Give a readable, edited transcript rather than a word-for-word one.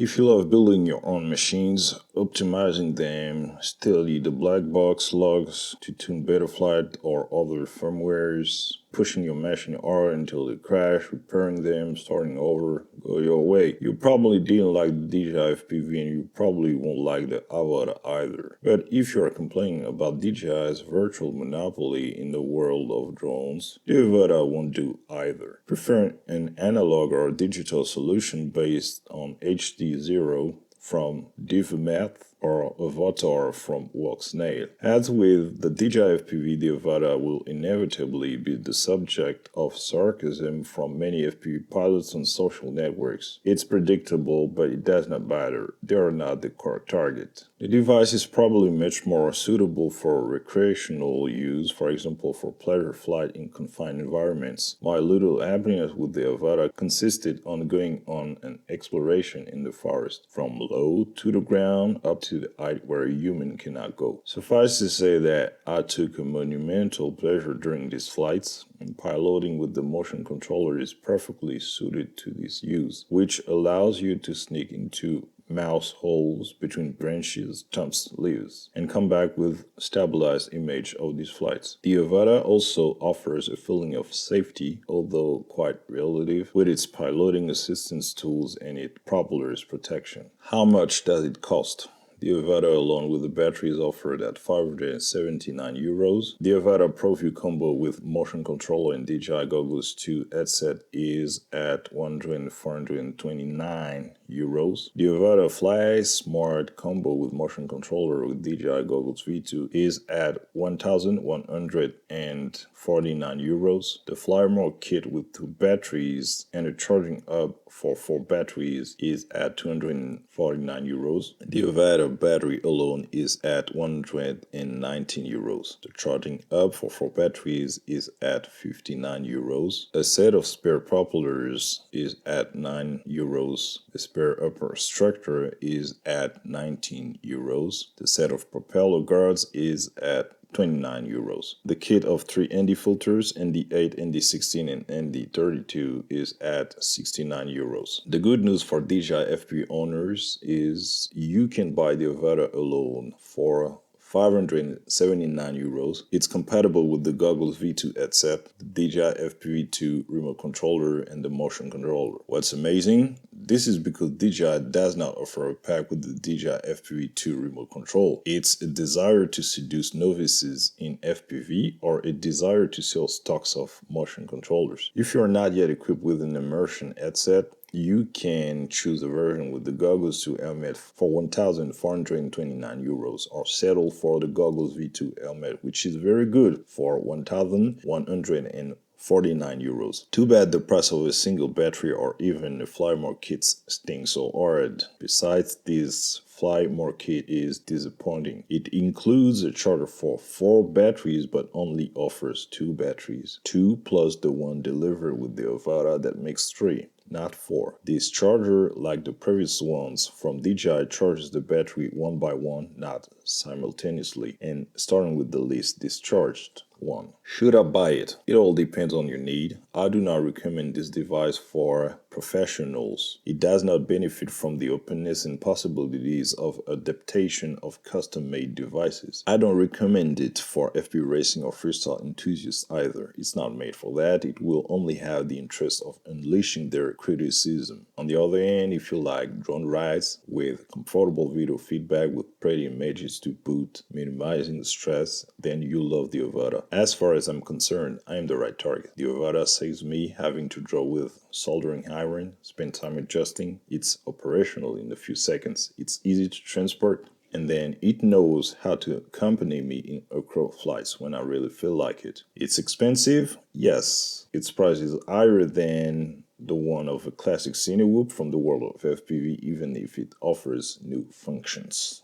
If you love building your own machines, optimizing them, study the Blackbox logs to tune Betaflight or other firmwares, pushing your machine hard until they crash, repairing them, starting over, go your way. You probably didn't like the DJI FPV and you probably won't like the Avata either. But if you are complaining about DJI's virtual monopoly in the world of drones, the Avata won't do either. Preferring an analog or digital solution based on HDZero from Divimath or Avatar from Walksnail. As with the DJI FPV, the Avata will inevitably be the subject of sarcasm from many FPV pilots on social networks. It's predictable, but it does not matter. They are not the core target. The device is probably much more suitable for recreational use, for example for pleasure flight in confined environments. My little happiness with the Avata consisted on going on an exploration in the forest, from low to the ground up to the height where a human cannot go. Suffice to say that I took a monumental pleasure during these flights, and piloting with the motion controller is perfectly suited to this use, which allows you to sneak into mouse holes between branches, stumps, leaves, and come back with stabilized image of these flights. The Avata also offers a feeling of safety, although quite relative, with its piloting assistance tools and its propeller's protection. How much does it cost? The Avata alone with the battery is offered at €579. The Avata ProView combo with motion controller and DJI Goggles 2 headset is at €1,429. The Avata Fly Smart combo with motion controller with DJI Goggles V2 is at €1,149. The Fly More kit with 2 batteries and a charging hub for 4 batteries is at €249. The Avata battery alone is at €119. The charging hub for 4 batteries is at €59. A set of spare propellers is at €9. The spare upper structure is at €19. The set of propeller guards is at €29. The kit of 3 ND filters, ND8, ND16, and ND32 is at €69. The good news for DJI FPV owners is you can buy the Avata alone for €579. It's compatible with the Goggles V2 headset, the DJI FPV2 remote controller, and the motion controller. What's amazing? This is because DJI does not offer a pack with the DJI FPV2 remote control. It's a desire to seduce novices in FPV or a desire to sell stocks of motion controllers. If you are not yet equipped with an immersion headset, you can choose a version with the Goggles 2 helmet for €1,429 or settle for the Goggles V2 helmet, which is very good, for €1,149. Too bad the price of a single battery or even a Fly More kit stings so hard. Besides, this Fly More kit is disappointing. It includes a charger for 4 batteries but only offers 2 batteries. 2 plus the one delivered with the Avata, that makes 3. Not 4. This charger, like the previous ones from DJI, charges the battery one by one, not simultaneously, and starting with the least discharged one. Should I buy it? It all depends on your need. I do not recommend this device for professionals. It does not benefit from the openness and possibilities of adaptation of custom-made devices. I don't recommend it for FPV racing or freestyle enthusiasts either. It's not made for that. It will only have the interest of unleashing their criticism. On the other hand, if you like drone rides with comfortable video feedback with pretty images to boot, minimizing the stress, then you'll love the Avata. As far as I'm concerned, I am the right target. The Avata saves me having to draw with soldering iron, spend time adjusting. It's operational in a few seconds. It's easy to transport, and then it knows how to accompany me in acro flights when I really feel like it. It's expensive? Yes. Its price is higher than the one of a classic Cinewhoop from the world of FPV, even if it offers new functions.